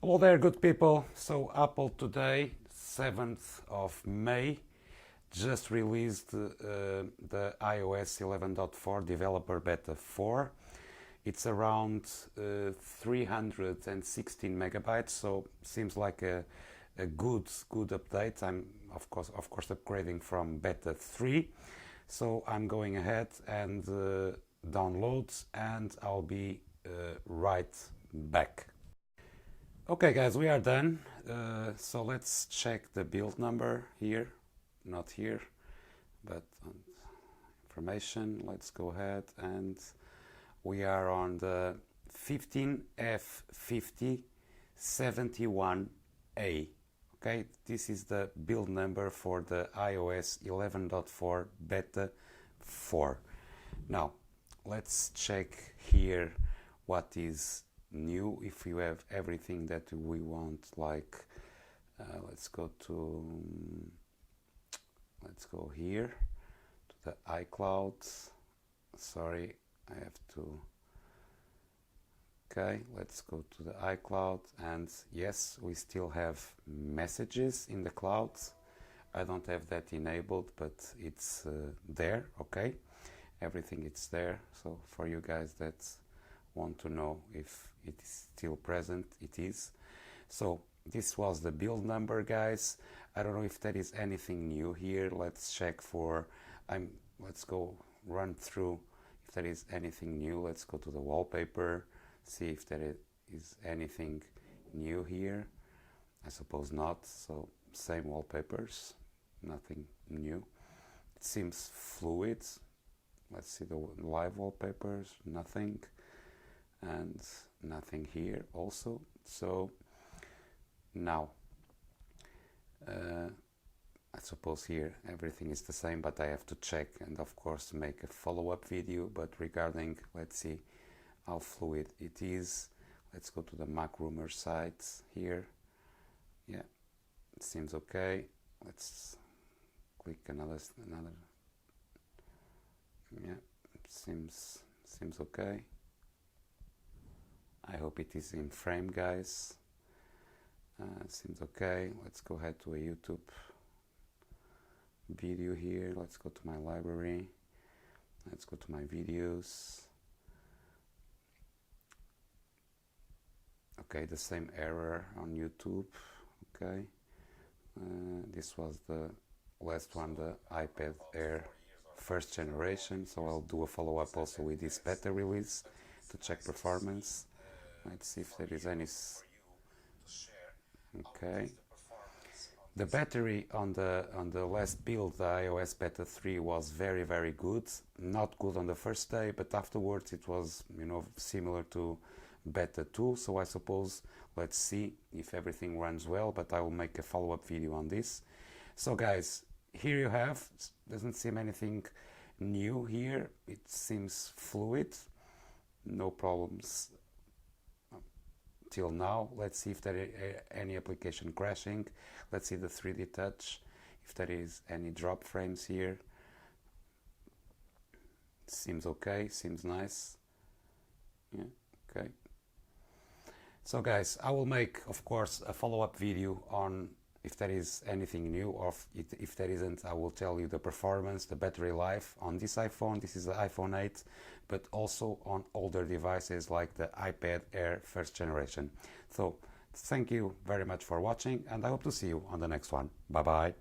Hello there, good people. So Apple today, 7th of May, just released the iOS 11.4 Developer Beta 4. It's around 316 megabytes, so seems like a good update. I'm of course upgrading from Beta 3, so I'm going ahead and download, and I'll be right back. Okay guys, we are done. So let's check the build number here, not here, but on information. Let's go ahead, and we are on the 15F5071A. Okay, this is the build number for the iOS 11.4 Beta 4. Now, let's check here what is new, if you have everything that we want. Like let's go here to the iCloud. Sorry, I have to. Okay, let's go to the iCloud, and yes, we still have messages in the cloud. I don't have that enabled, but it's there. Okay, everything is there. So for you guys that want to know if it is still present, it is. So this was the build number, guys. I don't know if there is anything new here. Let's check for let's go run through if there is anything new. Let's go to the wallpaper, see if there is anything new here. I suppose not, so same wallpapers, nothing new. It seems fluid. Let's see the live wallpapers, nothing, and nothing here also. So now I suppose here everything is the same, but I have to check and of course make a follow-up video. But regarding, let's see how fluid it is. Let's go to the Mac Rumor site here. Yeah, it seems okay. Let's click another. Yeah, it seems okay. I hope it is in frame, guys. Seems okay. Let's go ahead to a YouTube video here. Let's go to my library. Let's go to my videos. Okay, the same error on YouTube. Okay, this was the last one, the iPad Air first generation. So I'll do a follow-up also with this beta release to check performance. Let's see if there is any. Okay, the battery on the last build, the iOS Beta 3, was very good. Not good on the first day, but afterwards it was, you know, similar to Beta 2. So I suppose, let's see if everything runs well, but I will make a follow-up video on this. So guys, here you have, doesn't seem anything new here. It seems fluid, no problems till now. Let's see if there is any application crashing. Let's see the 3D touch, if there is any drop frames here. Seems okay, seems nice. Yeah, okay. So guys, I will make, of course, a follow-up video on if there is anything new, or if there isn't, I will tell you the performance, the battery life on this iPhone. This is the iPhone 8, but also on older devices like the iPad Air first generation. So thank you very much for watching, and I hope to see you on the next one. Bye bye.